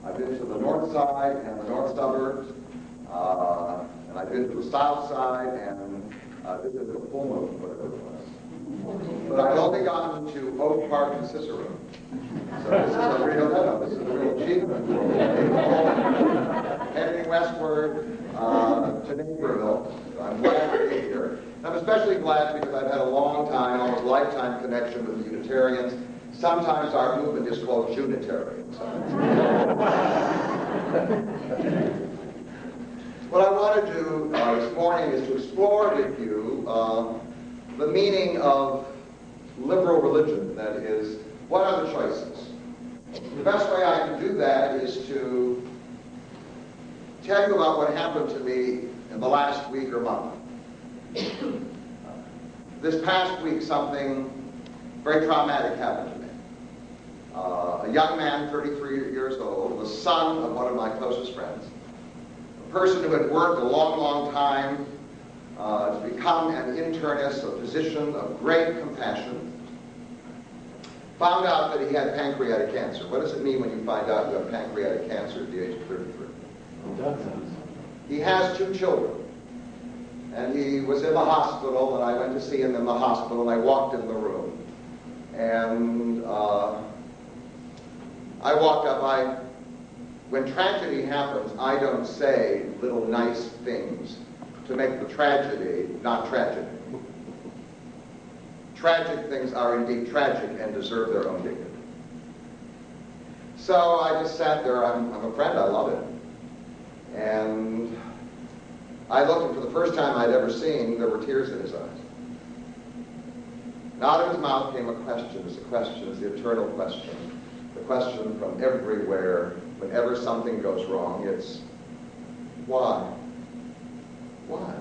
I've been to the north side and the north suburbs, and I've been to the south side, and this is the full moon, whatever it was. But I've only gotten to Oak Park and Cicero. So this is a real achievement. Heading westward to Naperville. I'm glad to be here. I'm especially glad because I've had a long time, almost lifetime connection with the Unitarians. Sometimes our movement is called Unitarian. What I want to do this morning is to explore with you the meaning of liberal religion. That is, what are the choices? The best way I can do that is to tell you about what happened to me in the last week or month. This past week, something very traumatic happened to me. A young man, 33 years old, the son of one of my closest friends, a person who had worked a long, long time to become an internist, a physician of great compassion, found out that he had pancreatic cancer. What does it mean when you find out you have pancreatic cancer at the age of 33? He has 2 children. And he was in the hospital, and I went to see him in the hospital, and I walked in the room. And I walked up. When tragedy happens, I don't say little nice things to make the tragedy not tragic. Tragic things are indeed tragic and deserve their own dignity. So I just sat there. I'm a friend. I love it. And I looked, and for the first time I'd ever seen, there were tears in his eyes. And out of his mouth came a question. It's the eternal question. The question from everywhere, whenever something goes wrong, it's, why? Why?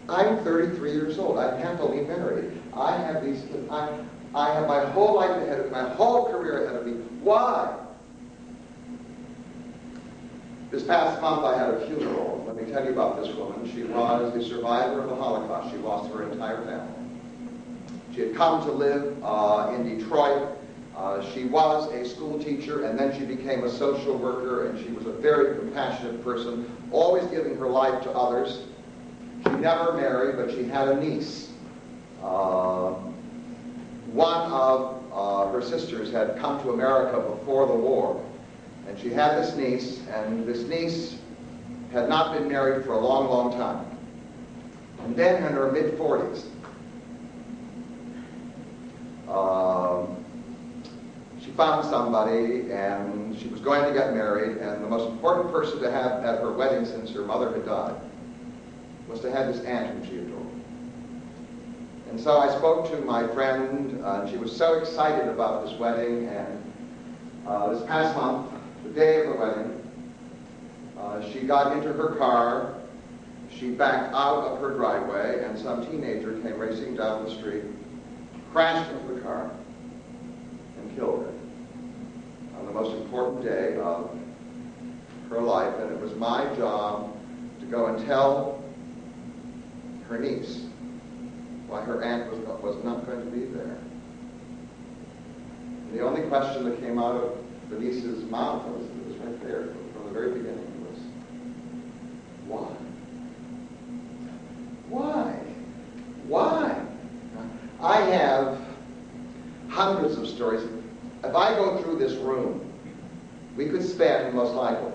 I'm 33 years old. I'm happily married. I have my whole life ahead of me, my whole career ahead of me. Why? This past month I had a funeral. Let me tell you about this woman. She was a survivor of the Holocaust. She lost her entire family. She had come to live in Detroit. She was a school teacher, and then she became a social worker, and she was a very compassionate person, always giving her life to others. She never married, but she had a niece. One of her sisters had come to America before the war, and she had this niece, and this niece had not been married for a long, long time. And then in her mid-40s, she found somebody, and she was going to get married, and the most important person to have at her wedding, since her mother had died, was to have this aunt whom she adored. And so I spoke to my friend, and she was so excited about this wedding, and this past month, the day of the wedding, she got into her car, she backed out of her driveway, and some teenager came racing down the street, crashed into the car, and killed her on the most important day of her life. And it was my job to go and tell her niece why her aunt was not going to be there. And the only question that came out of the niece's mouth was right there from the very beginning was, why? Why? Why? I have hundreds of stories. If I go through this room, we could spend, most likely,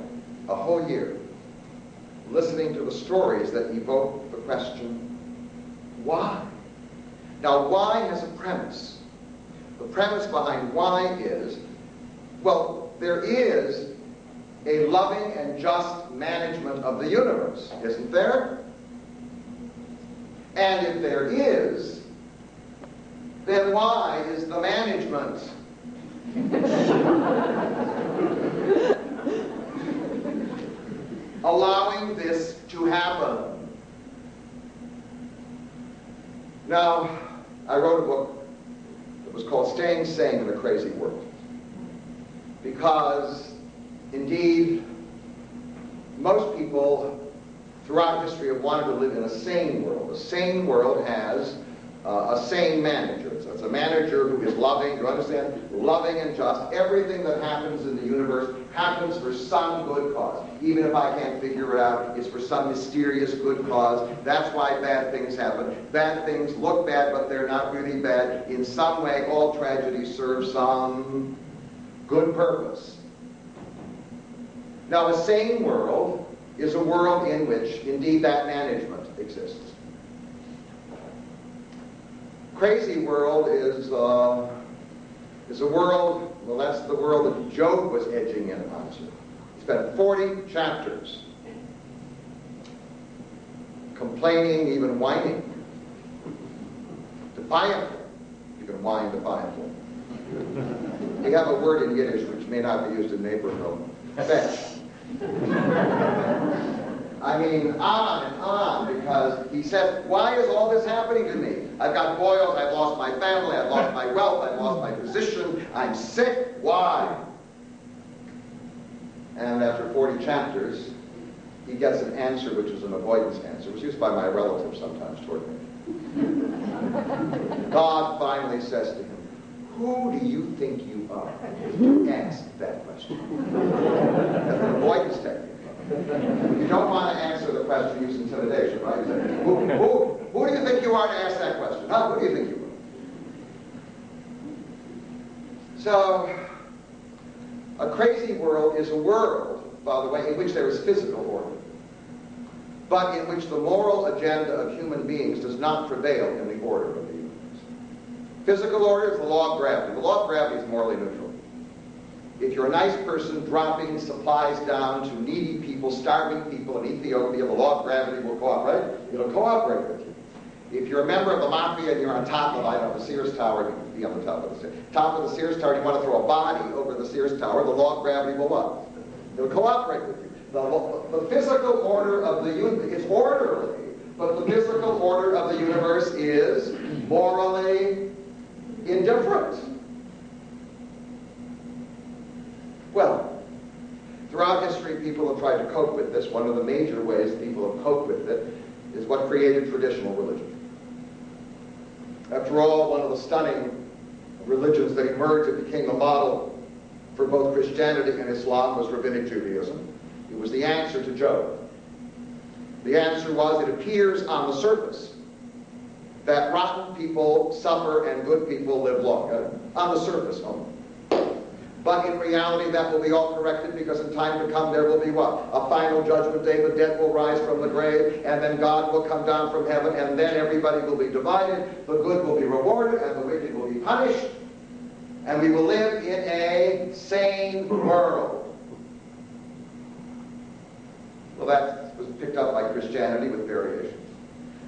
a whole year listening to the stories that evoke the question, why? Now, why has a premise. The premise behind why is, well, there is a loving and just management of the universe, isn't there? And if there is, then why is the management allowing this to happen? Now, I wrote a book that was called Staying Sane in a Crazy World. Because, indeed, most people throughout history have wanted to live in a sane world. A sane world has a sane manager. It's a manager who is loving, you understand? Loving and just. Everything that happens in the universe happens for some good cause. Even if I can't figure it out, it's for some mysterious good cause. That's why bad things happen. Bad things look bad, but they're not really bad. In some way, all tragedies serve some good purpose. Now, a sane world is a world in which, indeed, that management exists. Crazy world is a world, well, that's the world that Job was edging in onto. He spent 40 chapters complaining, even whining, defiantly. You can whine defiantly. We have a word in Yiddish which may not be used in Naperville. Fetch. I mean, on and on, because he said, why is all this happening to me? I've got boils, I've lost my family, I've lost my wealth, I've lost my position, I'm sick, why? And after 40 chapters, he gets an answer which is an avoidance answer. It was used by my relatives sometimes toward me. God finally says to him, who do you think you are to ask that question? That's an avoidance technique. You don't want to answer the question, use intimidation, right? Who do you think you are to ask that question? Huh? Who do you think you are? So, a crazy world is a world, by the way, in which there is physical order, but in which the moral agenda of human beings does not prevail in the order of the universe. Physical order is the law of gravity. The law of gravity is morally neutral. If you're a nice person dropping supplies down to needy people, starving people in Ethiopia, the law of gravity will cooperate. It'll cooperate with you. If you're a member of the mafia and you're on top of, I don't know, the Sears Tower, you can be on the top of the Sears Tower, you want to throw a body over the Sears Tower, the law of gravity will what? It'll cooperate with you. The physical order of the universe is orderly, but the physical order of the universe is morally indifferent. Well, throughout history, people have tried to cope with this. One of the major ways people have coped with it is what created traditional religion. After all, one of the stunning religions that emerged, that became a model for both Christianity and Islam, was Rabbinic Judaism. It was the answer to Job. The answer was, it appears on the surface that rotten people suffer and good people live long. On the surface only. But in reality, that will be all corrected, because in time to come there will be what? A final judgment day. The dead will rise from the grave, and then God will come down from heaven, and then everybody will be divided. The good will be rewarded, and the wicked will be punished. And we will live in a sane world. Well, that was picked up by Christianity with variations.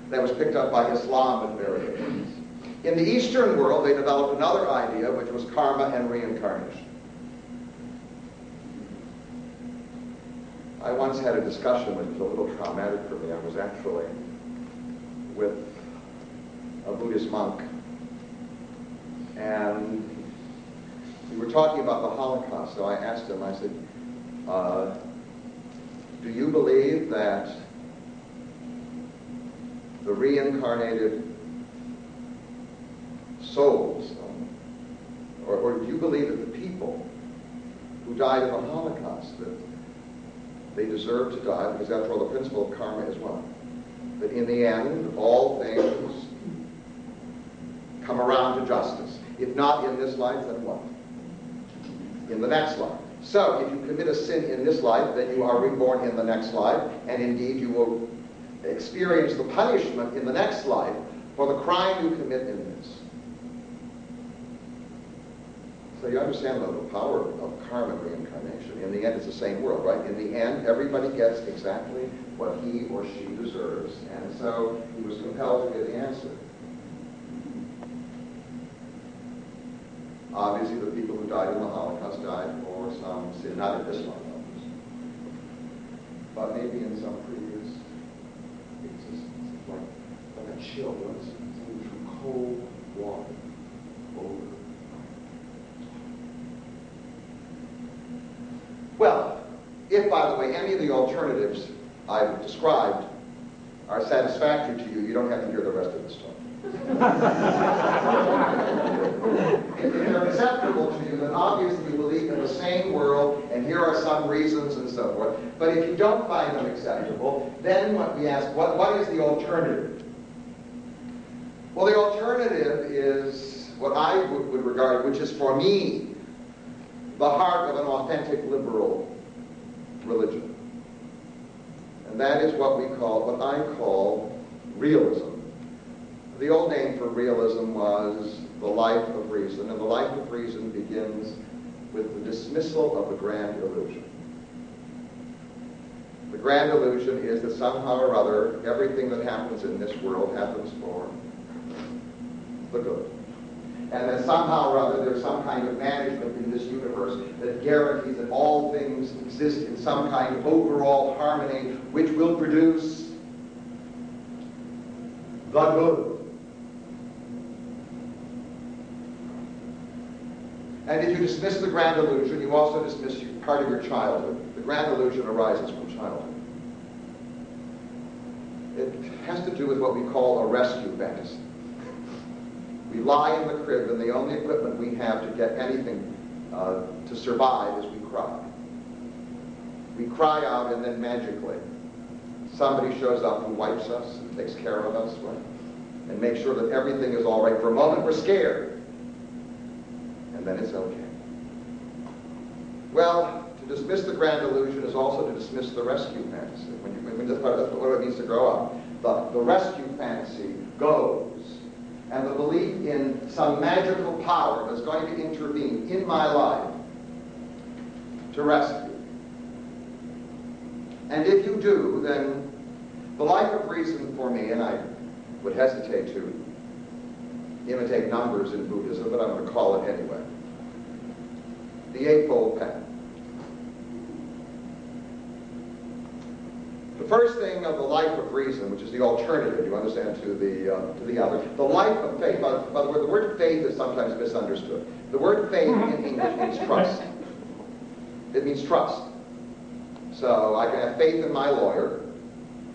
That was picked up by Islam with variations. In the Eastern world, they developed another idea, which was karma and reincarnation. I once had a discussion which was a little traumatic for me. I was actually with a Buddhist monk, and we were talking about the Holocaust. So I asked him, I said, do you believe that the reincarnated souls, or do you believe that the people who died in the Holocaust, that they deserve to die, because after all, the principle of karma is one, that in the end, all things come around to justice. If not in this life, then what? In the next life. So, if you commit a sin in this life, then you are reborn in the next life, and indeed you will experience the punishment in the next life for the crime you commit in this. So you understand the power of karma and reincarnation. In the end, it's the same world, right? In the end, everybody gets exactly what he or she deserves. And so he was compelled to give the answer. Obviously, the people who died in the Holocaust died for some sin, not in this life, but maybe in some previous existence. It's like a chill, something from cold water over. Well, if, by the way, any of the alternatives I've described are satisfactory to you, you don't have to hear the rest of this talk. If they're acceptable to you, then obviously you believe in the same world, and here are some reasons and so forth. But if you don't find them acceptable, then what we ask, what is the alternative? Well, the alternative is what I would regard, which is for me, the heart of an authentic liberal religion. And that is what I call realism. The old name for realism was the life of reason, and the life of reason begins with the dismissal of the grand illusion. The grand illusion is that somehow or other, everything that happens in this world happens for the good. And that somehow or other there's some kind of management in this universe that guarantees that all things exist in some kind of overall harmony which will produce the good. And if you dismiss the grand illusion, you also dismiss part of your childhood. The grand illusion arises from childhood. It has to do with what we call a rescue fantasy. We lie in the crib, and the only equipment we have to get anything to survive is we cry. We cry out, and then magically somebody shows up who wipes us and takes care of us, right? And makes sure that everything is all right. For a moment, we're scared, and then it's okay. Well, to dismiss the grand illusion is also to dismiss the rescue fantasy. That's what it means to grow up. The rescue fantasy goes, and the belief in some magical power that's going to intervene in my life to rescue. And if you do, then the life of reason for me, and I would hesitate to imitate numbers in Buddhism, but I'm going to call it anyway, the Eightfold Path. The first thing of the life of reason, which is the alternative, you understand, to the other, the life of faith. By the way, the word faith is sometimes misunderstood. The word faith in English means trust. It means trust. So I can have faith in my lawyer,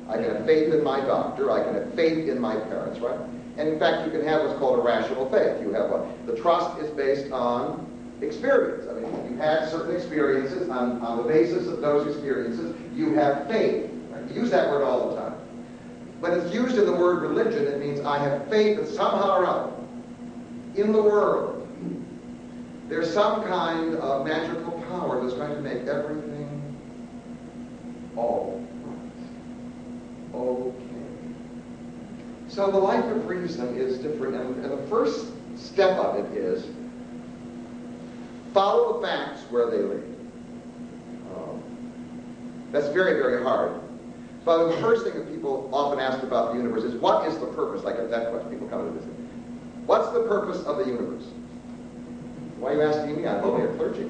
I can have faith in my doctor, I can have faith in my parents, right? And in fact, you can have what's called a rational faith. You have the trust is based on experience. I mean, you've had certain experiences, on the basis of those experiences, you have faith. You use that word all the time. When it's used in the word religion, it means I have faith that somehow or other, in the world, there's some kind of magical power that's going to make everything all right. Okay. So the life of reason is different, and the first step of it is follow the facts where they lead. That's very, very hard. But the first thing that people often ask about the universe is, what is the purpose? Like that question, people come to visit. What's the purpose of the universe? Why are you asking me? I'm only a clergy.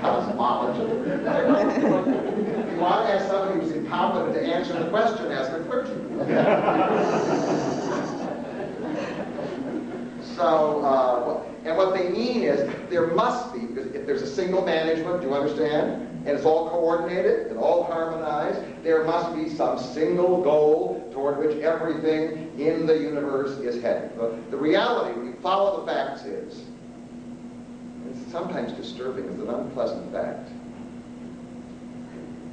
Cosmologist. If you want to ask somebody who's incompetent to answer the question, ask a clergy. So, and what they mean is, there must be, because if there's a single management, do you understand? And it's all coordinated and all harmonized, there must be some single goal toward which everything in the universe is heading. The reality, when you follow the facts, is, it's sometimes disturbing, it's an unpleasant fact,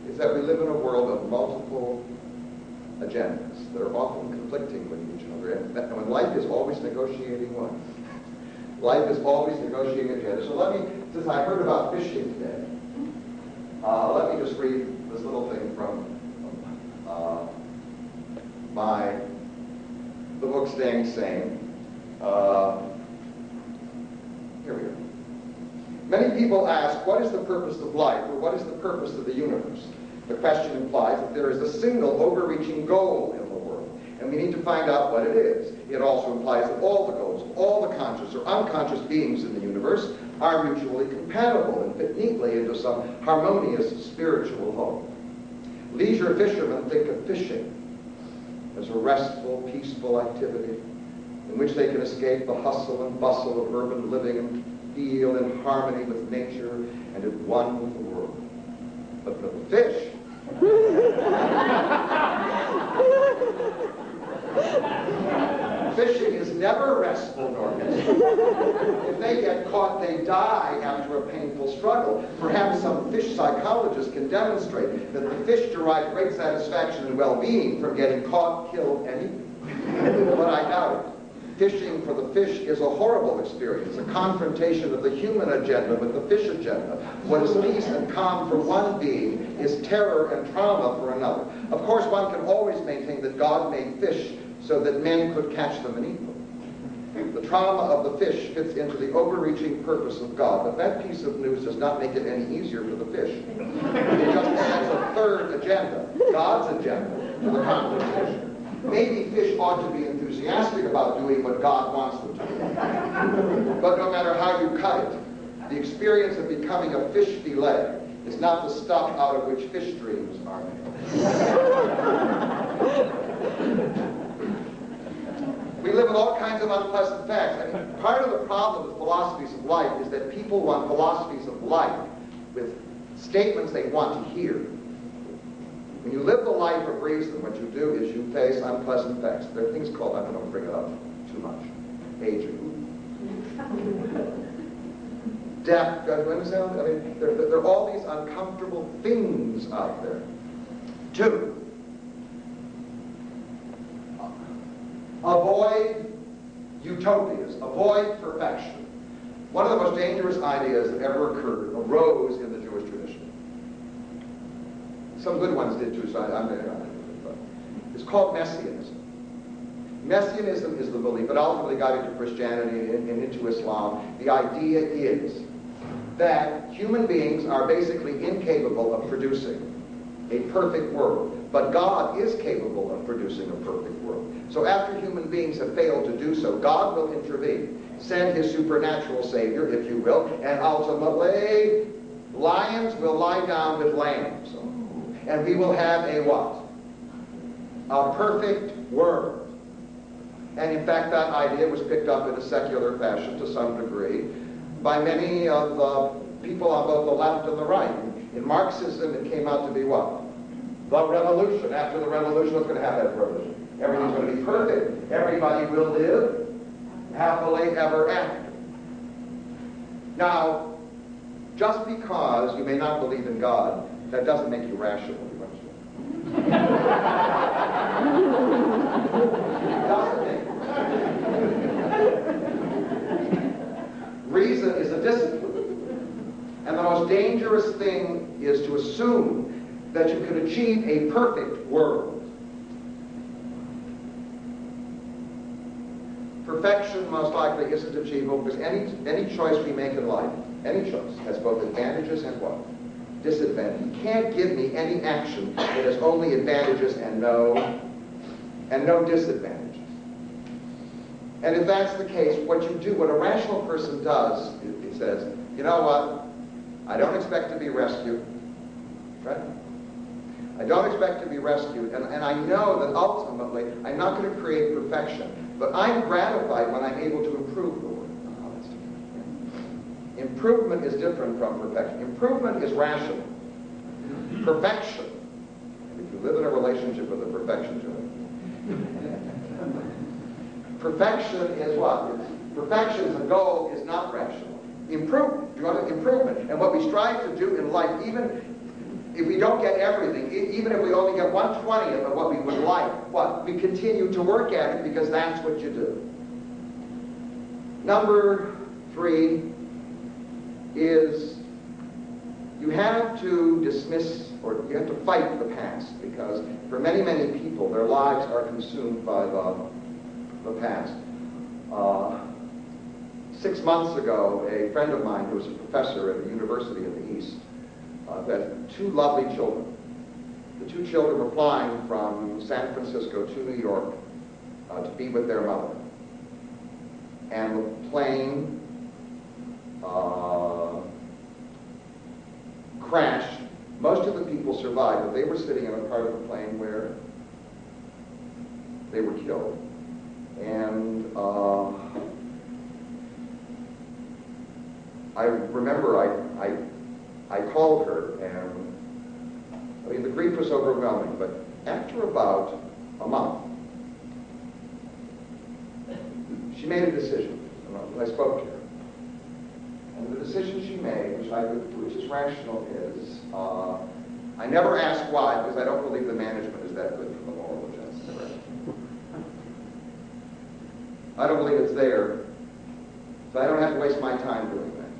is that we live in a world of multiple agendas that are often conflicting with each other. And when life is always negotiating one. Life is always negotiating agendas. So since I heard about fishing today, let me just read this little thing from the book Staying Sane. Here we go. Many people ask, what is the purpose of life, or what is the purpose of the universe? The question implies that there is a single overreaching goal in the world, and we need to find out what it is. It also implies that all the goals, all the conscious or unconscious beings in the universe are mutually compatible and fit neatly into some harmonious spiritual whole. Leisure fishermen think of fishing as a restful, peaceful activity in which they can escape the hustle and bustle of urban living and feel in harmony with nature and at one with the world. But for the fish, Fishing is never restful nor peaceful. If they get caught, they die after a painful struggle. Perhaps some fish psychologist can demonstrate that the fish derive great satisfaction and well-being from getting caught, killed, and eaten. But I doubt it. Fishing for the fish is a horrible experience, a confrontation of the human agenda with the fish agenda. What is peace and calm for one being is terror and trauma for another. Of course, one can always maintain that God made fish so that men could catch them and eat them. The trauma of the fish fits into the overreaching purpose of God, but that piece of news does not make it any easier for the fish. It just adds a third agenda, God's agenda, to the confrontation. Maybe fish ought to be enthusiastic about doing what God wants them to do. But no matter how you cut it, the experience of becoming a fish fillet is not the stuff out of which fish dreams are made. We live with all kinds of unpleasant facts. I mean, part of the problem with philosophies of life is that people want philosophies of life with statements they want to hear. When you live the life of reason, what you do is you face unpleasant facts. There are things called, I don't want to bring it up too much, aging. Death, do you understand? I mean, there are all these uncomfortable things out there. 2, avoid utopias, avoid perfection. One of the most dangerous ideas that ever occurred arose in the Jewish tradition. Some good ones did too, so I'm going to. It's called Messianism. Messianism is the belief, but ultimately got into Christianity and into Islam. The idea is that human beings are basically incapable of producing a perfect world, but God is capable of producing a perfect world. So after human beings have failed to do so, God will intervene, send his supernatural savior, if you will, and ultimately lions will lie down with lambs. And we will have a what? A perfect world. And in fact, that idea was picked up in a secular fashion to some degree by many of the people on both the left and the right. In Marxism, it came out to be what? The revolution. After the revolution, what's going to happen after the revolution? Everything's going to be perfect. Everybody will live happily ever after. Now, just because you may not believe in God, that doesn't make you rational, you understand? It doesn't make Reason is a discipline. And the most dangerous thing is to assume that you can achieve a perfect world. Perfection most likely isn't achievable because any choice we make in life, any choice, has both advantages and what? Disadvantage. You can't give me any action that has only advantages and no disadvantages. And if that's the case, what you do, what a rational person does, it says, you know what? I don't expect to be rescued. Right? I don't expect to be rescued, and I know that ultimately I'm not going to create perfection, but I'm gratified when I'm able to improve the world. Oh, that's different. Improvement is different from perfection. Improvement is rational. Perfection, and if you live in a relationship with a perfection to it, perfection is what? Perfection, the goal, is not rational. Improvement. You want improvement. And what we strive to do in life, even if we don't get everything, even if we only get 1/20th of what we would like, what? We continue to work at it because that's what you do. Number 3 is you have to dismiss, or you have to fight the past, because for many, many people, their lives are consumed by the past. 6 months ago, a friend of mine who was a professor at a university in the East had 2 lovely children. The 2 children were flying from San Francisco to New York to be with their mother. And the plane crashed. Most of the people survived, but they were sitting in a part of the plane where they were killed. And I remember I called her, and I mean, the grief was overwhelming, but after about a month, she made a decision. I spoke to her. And the decision she made, which is rational, is I never ask why, because I don't believe the management is that good from the moral adjustment. I don't believe it's there, so I don't have to waste my time doing that.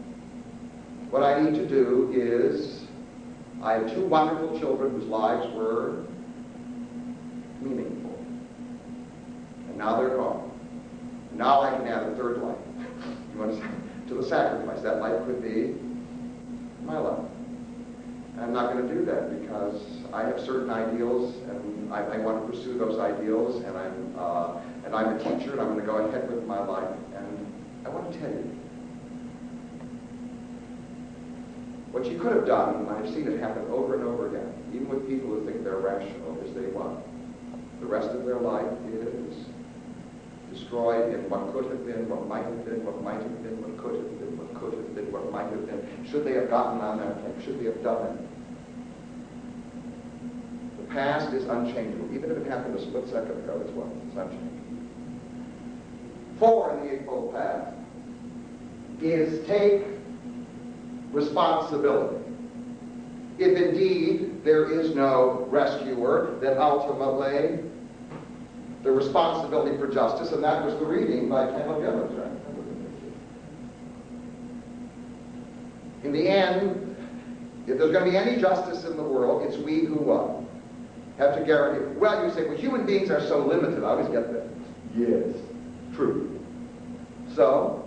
What I need to do is, I have two wonderful children whose lives were meaningful. And now they're gone. Now I can add a third life. You understand? To the sacrifice. That life could be my life. And I'm not going to do that because I have certain ideals and I want to pursue those ideals, and I'm a teacher and I'm going to go ahead with my life. And I want to tell you, what you could have done, and I've seen it happen over and over again, even with people who think they're rational, is they what? The rest of their life is destroyed in what could have been, what might have been, what might have been, what could have been, what could have been, what might have been. Should they have gotten on that thing? Should they have done it? The past is unchangeable. Even if it happened a split second ago, it's what? It's unchangeable. 4 in the Eightfold Path is take responsibility. If indeed there is no rescuer, then ultimately the responsibility for justice, and that was the reading by Kendall Gibbons, right? In the end, if there's going to be any justice in the world, it's we who what? Have to guarantee. Well, you say, well, human beings are so limited. I always get that. Yes, true. So,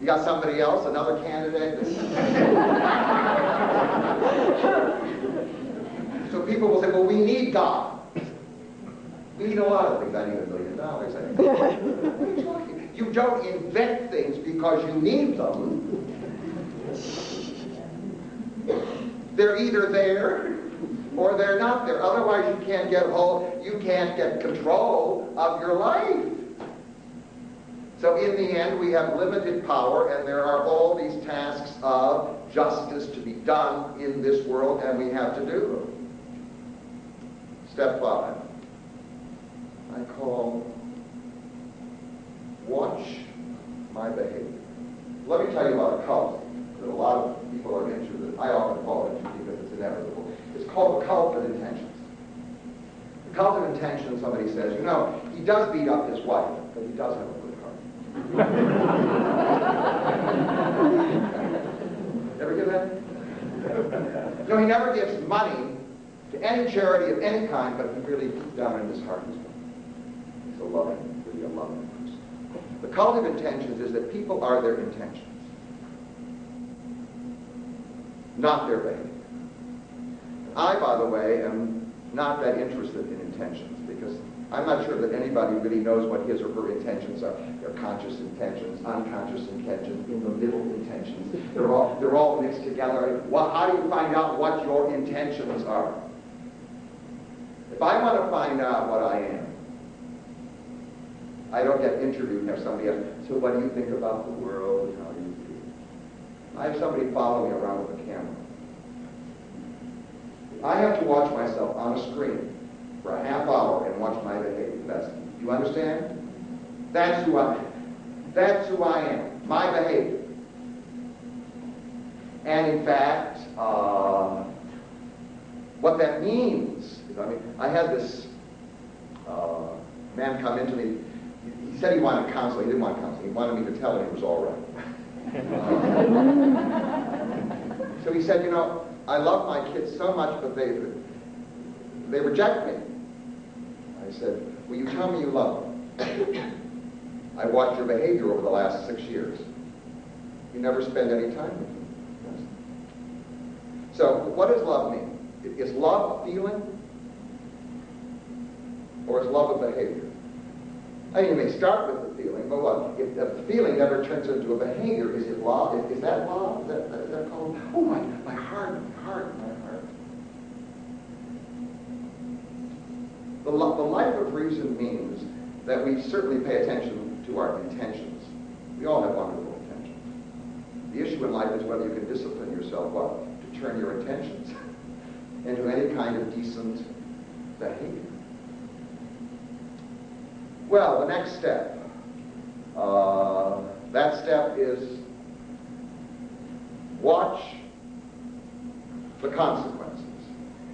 you got somebody else, another candidate? So people will say, well, we need God. We need a lot of things. I need $1 million. What are you talking? You don't invent things because you need them. They're either there or they're not there. Otherwise, you can't get control of your life. So in the end, we have limited power, and there are all these tasks of justice to be done in this world, and we have to do them. Step 5. I call watch my behavior. Let me tell you about a cult that a lot of people are interested in. I often fall into because it's inevitable. It's called the cult of intentions. The cult of intentions, somebody says, you know, he does beat up his wife, but he does have a good heart. Ever get that? No, he never gives money to any charity of any kind, but he really deep down in his heart he's a loving, really a loving person. The cult of intentions is that people are their intentions, not their behavior. I, by the way, am not that interested in intentions because I'm not sure that anybody really knows what his or her intentions are. They're conscious intentions, unconscious intentions, in the middle intentions. They're all mixed together. Well, how do you find out what your intentions are? If I want to find out what I am, I don't get interviewed and have somebody else, so what do you think about the world and how do you feel? I have somebody follow me around with a camera. I have to watch myself on a screen for a half hour and watch my behavior. You understand? That's who I am. That's who I am. My behavior. And in fact, what that means is, I had this man come into me. He said he wanted counseling. He didn't want counseling. He wanted me to tell him he was all right. So he said, you know, I love my kids so much, but they reject me. I said, will you tell me you love them? I watched your behavior over the last 6 years. You never spend any time with them. So what does love mean? Is love a feeling? Or is love a behavior? I mean, you may start with the feeling, but what? If the feeling never turns into a behavior, is it love? Is that love? Is that called, oh, my heart. The life of reason means that we certainly pay attention to our intentions. We all have wonderful intentions. The issue in life is whether you can discipline yourself, what? To turn your intentions into any kind of decent behavior. Well, the next step. That step is watch the consequences.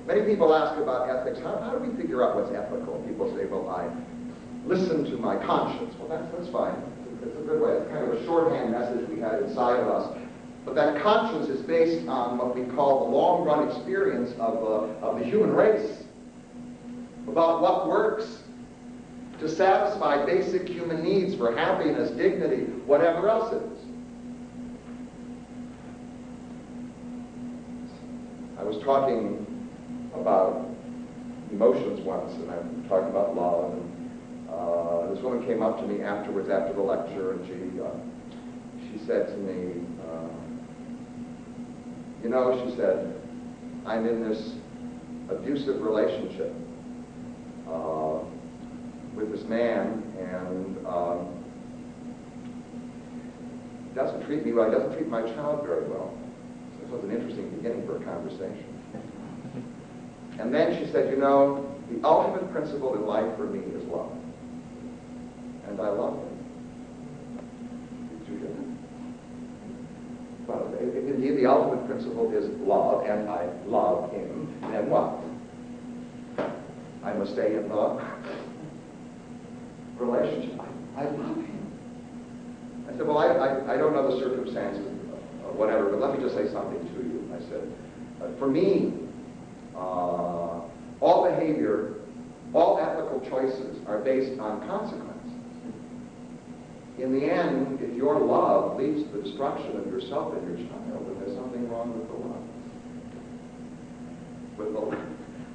Many people ask about ethics. How do we figure out what's ethical? People say, well, I listen to my conscience. Well, that's fine. It's a good way. It's kind of a shorthand message we had inside of us. But that conscience is based on what we call the long-run experience of the human race, about what works to satisfy basic human needs for happiness, dignity, whatever else it is. I was talking about emotions once, and I'm talking about love, and this woman came up to me afterwards, after the lecture, and she said to me, you know, she said, I'm in this abusive relationship with this man, and he doesn't treat me well. He doesn't treat my child very well. So this was an interesting beginning for a conversation. And then she said, you know, the ultimate principle in life for me is love. And I love him. Did you hear that? Well, indeed, the ultimate principle is love, and I love him. And what? I must stay in the relationship. I love him. I said, well, I don't know the circumstances, whatever, but let me just say something to you. I said, for me, all behavior, all ethical choices are based on consequences. In the end, if your love leads to the destruction of yourself and your child, then there's something wrong with the love.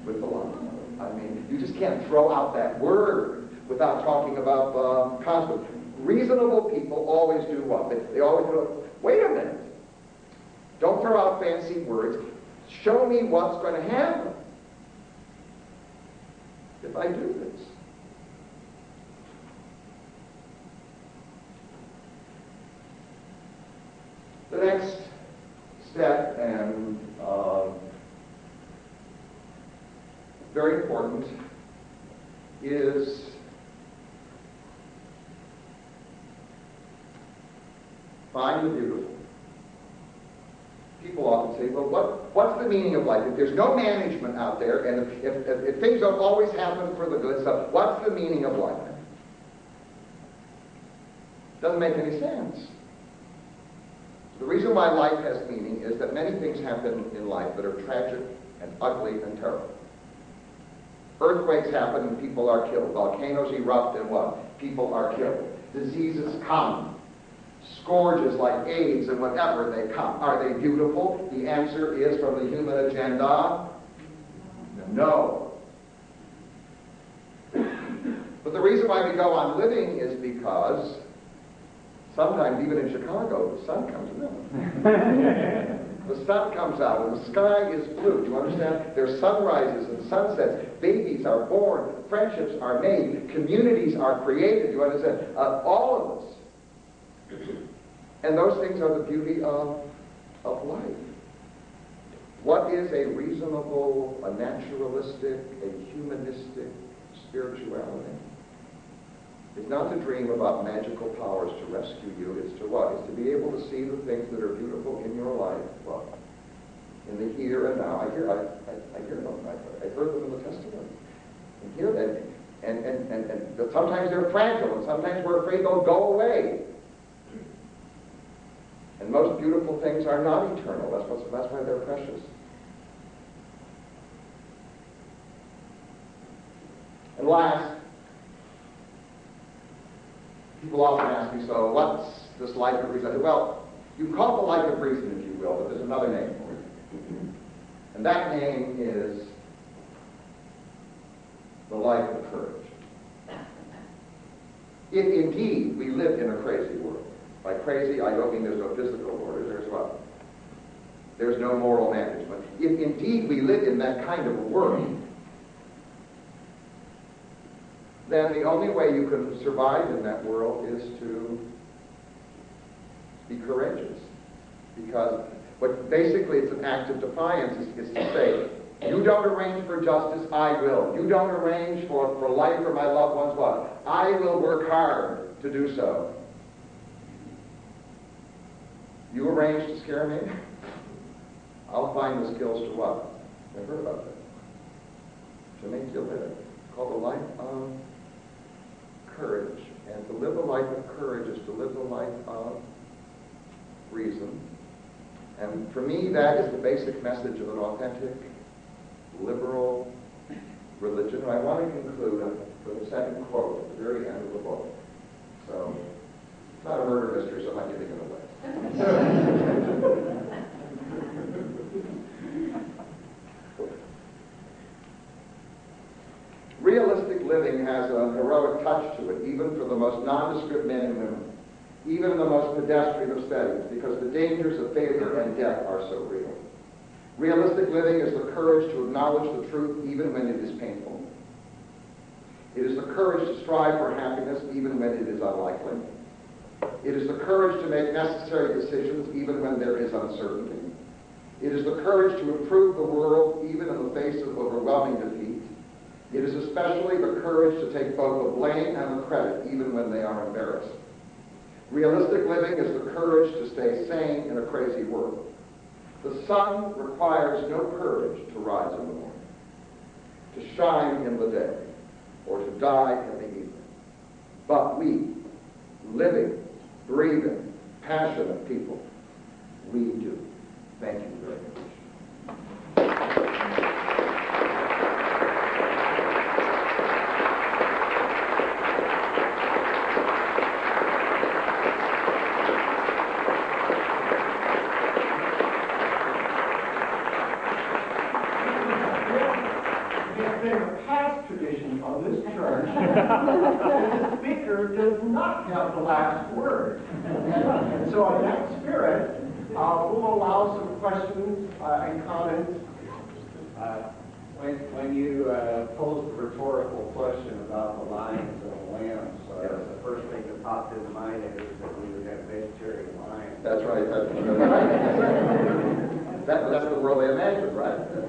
With the love. I mean, you just can't throw out that word without talking about consequences. Reasonable people always do what? They always go, wait a minute. Don't throw out fancy words. Show me what's going to happen if I do this. The next step, and very important, is find the beautiful. People often say, well, what's the meaning of life? If there's no management out there, and if things don't always happen for the good stuff, what's the meaning of life? Doesn't make any sense. The reason why life has meaning is that many things happen in life that are tragic and ugly and terrible. Earthquakes happen and people are killed. Volcanoes erupt and what? People are killed. Diseases come. Scourges like AIDS and whatever they come. Are they beautiful? The answer is, from the human agenda, no. But the reason why we go on living is because sometimes, even in Chicago, the sun comes out. The sun comes out and the sky is blue. Do you understand? There's sunrises and sunsets. Babies are born. Friendships are made. Communities are created. Do you understand? All of us. And those things are the beauty of life. What is a reasonable, a naturalistic, a humanistic spirituality? It's not to dream about magical powers to rescue you. It's to what? It's to be able to see the things that are beautiful in your life. Well, in the here and now. I hear them. I heard them in the testimony. And hear them. And sometimes they're fragile, and sometimes we're afraid they'll go away. And most beautiful things are not eternal. That's why they're precious. And last, people often ask me, so what's this life of reason? I say, well, you can call it the life of reason, if you will, but there's another name for it. And that name is the life of courage. If indeed we live in a crazy world. By crazy, I don't mean there's no physical order. There's what? There's no moral management. If indeed we live in that kind of a world, then the only way you can survive in that world is to be courageous. Because basically it's an act of defiance is to say, You don't arrange for justice, I will. You don't arrange for life for my loved ones, what? I will work hard to do so. You arrange to scare me? I'll find the skills to what? I've heard about that. To make you live. It's called a life of courage. And to live a life of courage is to live a life of reason. And for me, that is the basic message of an authentic, liberal religion. And I want to conclude with a second quote at the very end of the book. So, it's not a murder mystery, so I'm not giving it away. Realistic living has a heroic touch to it, even for the most nondescript men and women, even in the most pedestrian of settings, because the dangers of failure and death are so real. Realistic living is the courage to acknowledge the truth even when it is painful. It is the courage to strive for happiness even when it is unlikely. It is the courage to make necessary decisions even when there is uncertainty. It is the courage to improve the world even in the face of overwhelming defeat. It is especially the courage to take both the blame and the credit even when they are embarrassed. Realistic living is the courage to stay sane in a crazy world. The sun requires no courage to rise in the morning, to shine in the day, or to die in the evening. But we, living, breathing, passionate people, we do. Thank you very much. The speaker does not have the last word. And so in that spirit, we'll allow some questions and comments. When you posed the rhetorical question about the lions and the lambs, the first thing that popped into my head is that we would have vegetarian lions. That's right. That's the world they imagined, right? That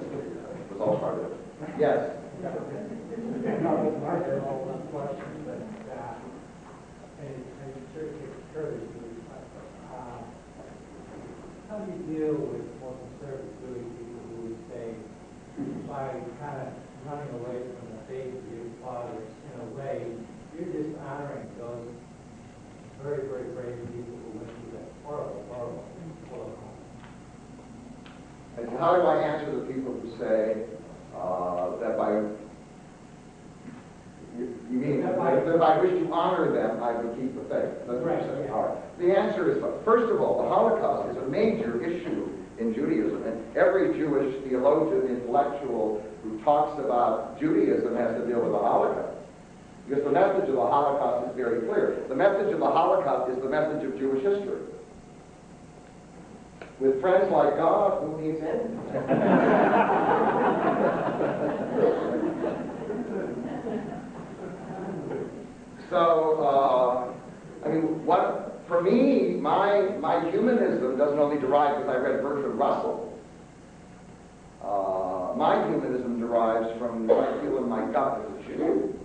was all part of it. Yes. How do you deal with more conservative people who would say, by kind of running away from the faith of your fathers, in a way, you're dishonoring those very, very brave people who went through that horrible, horrible Holocaust? And how do I answer the people who say that by you mean that if I wish to honor them, I would keep the faith? That's what you say. All right. The answer is, first of all, the Holocaust is a major issue in Judaism, and every Jewish theologian, intellectual who talks about Judaism has to deal with the Holocaust. Because the message of the Holocaust is very clear. The message of the Holocaust is the message of Jewish history. With friends like God, who needs enemies? So, I mean, for me, my humanism doesn't only derive because I read Bertrand Russell. My humanism derives from what I feel in my gut as a Jew.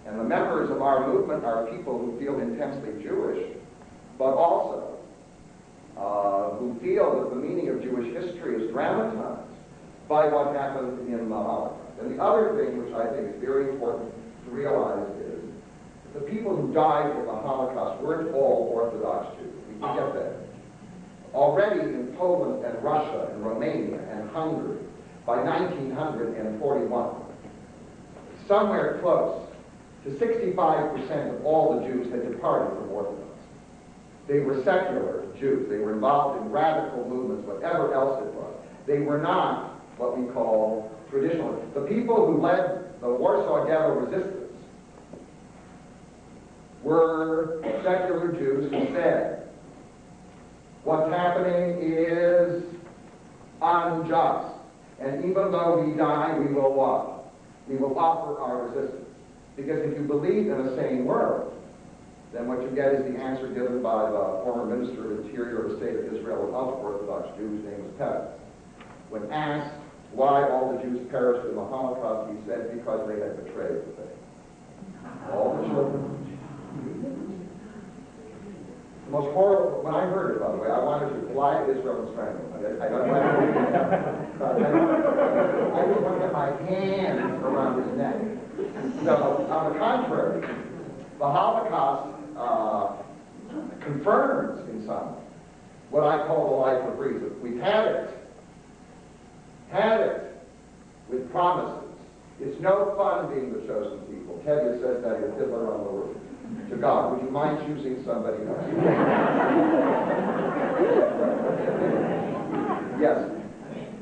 And the members of our movement are people who feel intensely Jewish, but also who feel that the meaning of Jewish history is dramatized by what happened in the Holocaust. And the other thing, which I think is very important to realize, is the people who died in the Holocaust weren't all Orthodox Jews. We forget that. Already in Poland and Russia and Romania and Hungary, by 1941, somewhere close to 65% of all the Jews had departed from Orthodoxy. They were secular Jews. They were involved in radical movements, whatever else it was. They were not what we call traditional. The people who led the Warsaw Ghetto resistance were secular Jews who said, what's happening is unjust. And even though we die, we will what? We will offer our resistance. Because if you believe in a sane world, then what you get is the answer given by the former Minister of Interior of the State of Israel, an ultra-Orthodox Jew, whose name was Peretz. When asked why all the Jews perished in the Holocaust, he said, because they had betrayed the faith. All the children. The most horrible, when I heard it, by the way, I wanted to fly to Israel and strangle him. I didn't want to get my hands around his neck. So, on the contrary, the Holocaust confirms in some what I call the life of reason. We've had it with promises. It's no fun being the chosen people. Tevye says that in Hitler on the Roof. To God, would you mind choosing somebody else? Yes.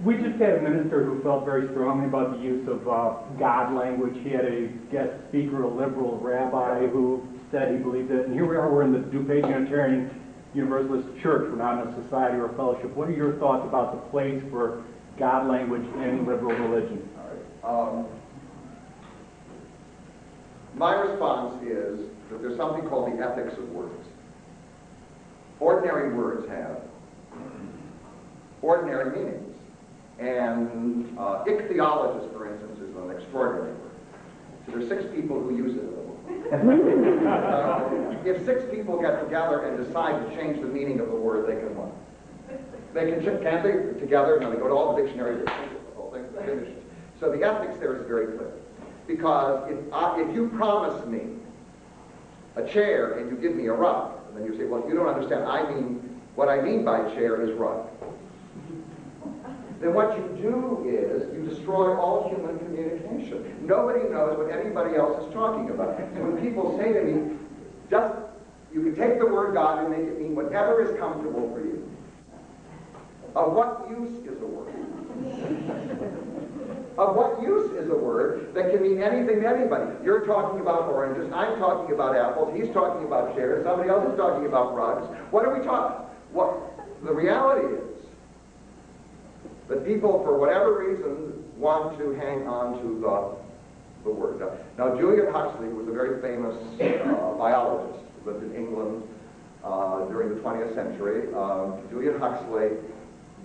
We just had a minister who felt very strongly about the use of God language. He had a guest speaker, a liberal rabbi, who said he believed it. And here we are, we're in the DuPage Unitarian Universalist Church. We're not in a society or a fellowship. What are your thoughts about the place for God language in liberal religion? All right. My response is that there's something called the ethics of words. Ordinary words have ordinary meanings. And ichthyologist, for instance, is an extraordinary word. So there's 6 people who use it in the world. If 6 people get together and decide to change the meaning of the word, they can what? They can, can't they? Together, and they go to all the dictionaries, they change the whole thing, finish it. So the ethics there is very clear. Because if you promise me a chair and you give me a rug, and then you say, well, you don't understand, what I mean by chair is rug. Then what you do is you destroy all human communication. Nobody knows what anybody else is talking about. And when people say to me, you can take the word God and make it mean whatever is comfortable for you. Of what use is a word? Of what use is a word that can mean anything to anybody? You're talking about oranges, I'm talking about apples, he's talking about chairs, somebody else is talking about rugs. What are we talking? The reality is that people, for whatever reason, want to hang on to the word. Now, Julian Huxley was a very famous biologist who lived in England during the 20th century. Julian Huxley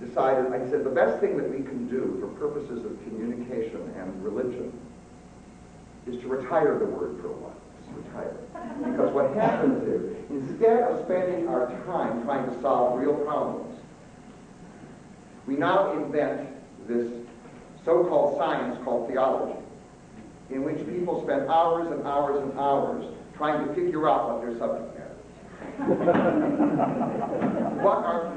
decided, he said, the best thing that we can do for purposes of communication and religion is to retire the word for a while. Just retire it. Because what happens is, instead of spending our time trying to solve real problems, we now invent this so-called science called theology, in which people spend hours and hours and hours trying to figure out what their subject matter is.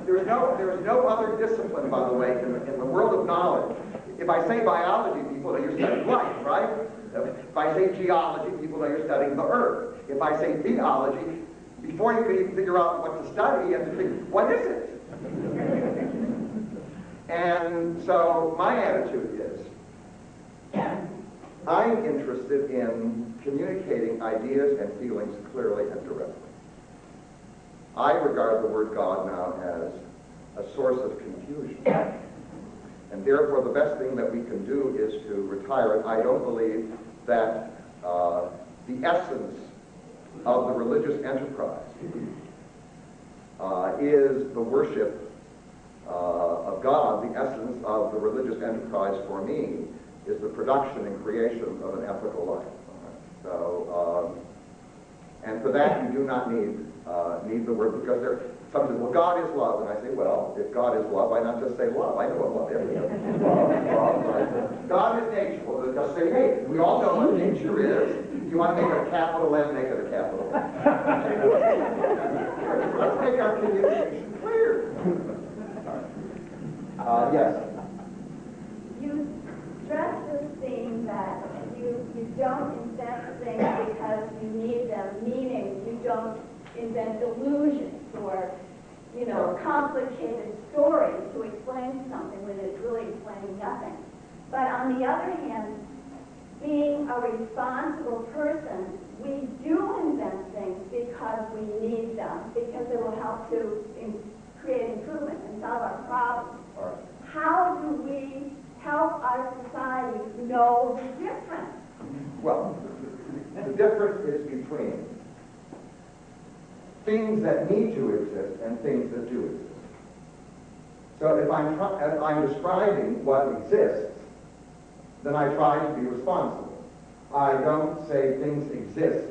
There is no other discipline, by the way, in the world of knowledge. If I say biology, people know you're studying life, right? If I say geology, people know you're studying the earth. If I say theology, before you can even figure out what to study, you have to figure, what is it? And so my attitude is, I'm interested in communicating ideas and feelings clearly and directly. I regard the word God now as a source of confusion. And therefore the best thing that we can do is to retire it. I don't believe that the essence of the religious enterprise is the worship of God. The essence of the religious enterprise for me is the production and creation of an ethical life. So, and for that you do not need the word, because somebody says, well, God is love. And I say, well, if God is love, why not just say love? I know what love is. Love, right? God is nature. Well, just say nature. We all know what nature is. If you want to make it a capital N, make it a capital N. Let's make our communication clear. Yes. You stress this theme that you don't invent things because you need them, meaning you don't invent illusions or, complicated stories to explain something when it's really explaining nothing. But on the other hand, being a responsible person, we do invent things because we need them, because it will help to create improvement and solve our problems. All right. How do we help our society know the difference? Well, the difference is between things that need to exist and things that do exist. So if I'm describing what exists, then I try to be responsible. I don't say things exist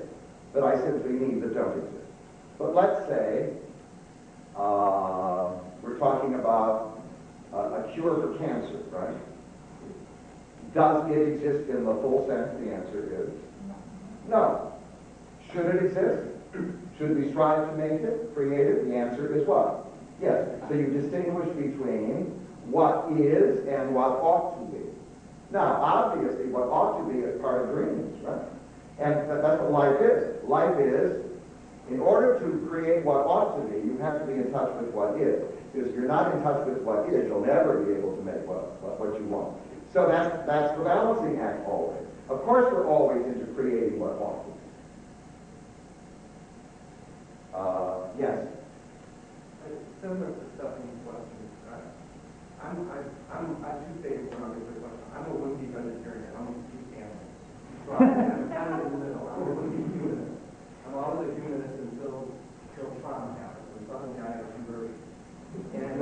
that I simply mean that don't exist. But let's say we're talking about a cure for cancer, right? Does it exist in the full sense? The answer is no. Should it exist? Should we strive to make it, create it? The answer is what? Yes. So you distinguish between what is and what ought to be. Now, obviously, what ought to be is part of dreams, right? And that's what life is. Life is, in order to create what ought to be, you have to be in touch with what is. Because if you're not in touch with what is, you'll never be able to make what you want. So that's the balancing act always. Of course, we're always into creating what ought to be. Yes? Similar to Stephanie's question, I have two statements when I get the question. I'm a wimpy vegetarian. I'm a deep animal. So I'm kind of in the middle. I'm a wimpy humanist. I'm always a humanist until trauma happens. And suddenly I have a conversion. And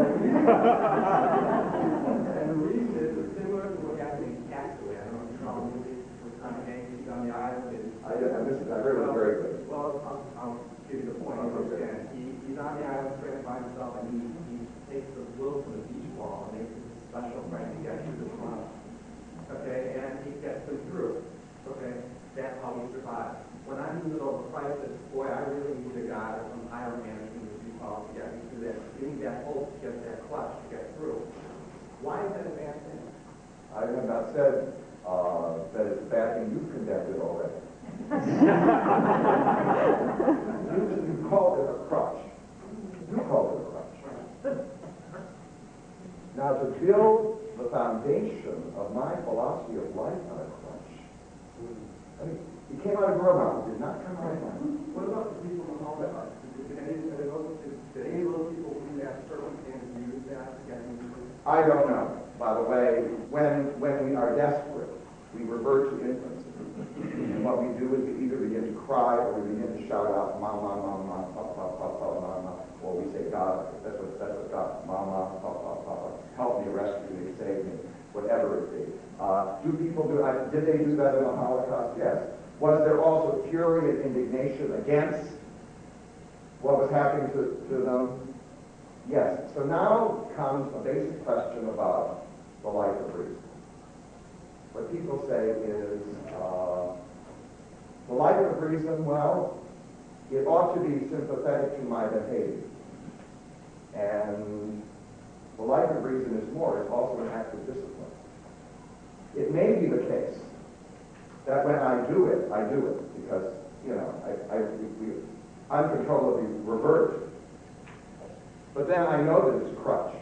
the reason is it's similar to what happened in Castaway. I don't know if you saw the movie with Tom Hanks. He's on the island. I missed it. I heard it was very good. Well, I'll give you the point. Okay. He's on the island trying to find himself, and he takes the wool from the beach ball and makes it special, right, to get through the swamp. Okay, and he gets them through. Okay, that's how he survives. When I'm in the middle of a crisis, boy, I really need a God or some higher management to be called to get me through that. Give me that hope to get that clutch to get through. Why is that a bad thing? I have not said that it's a bad thing. You've condemned it already. You called it a crutch. You called it a crutch. Now, to build the foundation of my philosophy of life on a crutch, I mean, it came out of your mouth. It did not come out of mine. What about the people in all that? Did any of those people who have circumstances use that to get them through? I don't know. By the way, when we are desperate, we revert to infancy. And what we do is we either begin to cry or we begin to shout out, mama, mama, papa, papa, mama, or we say, God, that's what God, mama, papa, papa, help me, rescue me, save me, whatever it be. Did they do that in the Holocaust? Yes. Was there also fury and indignation against what was happening to them? Yes. So now comes a basic question about the life of reason. What people say is, the life of reason, well, it ought to be sympathetic to my behavior. And the life of reason is more, it's also an act of discipline. It may be the case that when I do it because, we uncontrollably revert. But then I know that it's a crutch.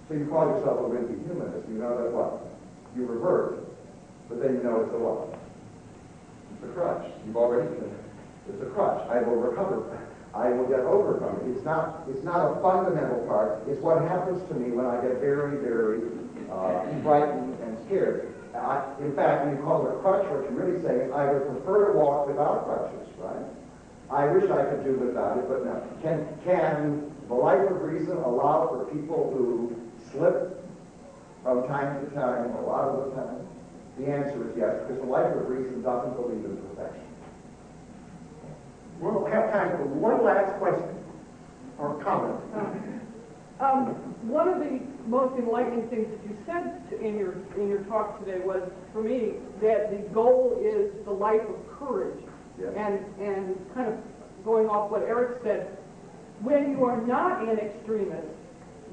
So you call yourself a wimpy humanist, you know that what? You revert, but then you know it's a what? It's a crutch. You've already it's a crutch. I will recover. I will get over from it. It's not a fundamental part. It's what happens to me when I get very, very frightened and scared. In fact, when you call it a crutch, what you're really saying is I would prefer to walk without crutches, right? I wish I could do without it, but no. Can the life of reason allow for people who slip from time to time, a lot of the time? The answer is yes, because the life of reason doesn't believe in perfection. We'll have time for one last question or comment. One of the most enlightening things that you said in your talk today was, for me, that the goal is the life of courage. Yes. And kind of going off what Eric said, when you are not an extremist,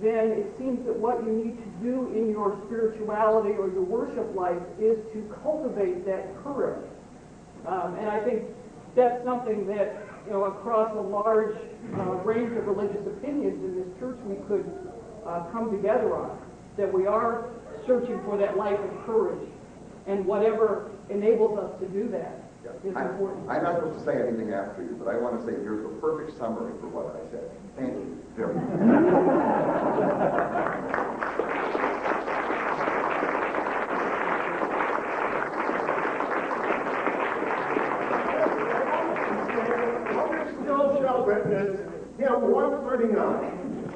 then it seems that what you need to do in your spirituality or your worship life is to cultivate that courage. And I think that's something that, across a large range of religious opinions in this church we could come together on, that we are searching for that life of courage, and whatever enables us to do that is important. I'm not supposed to say anything after you, but I want to say here's a perfect summary for what I said. Thank you very much. Still shall witness him 139.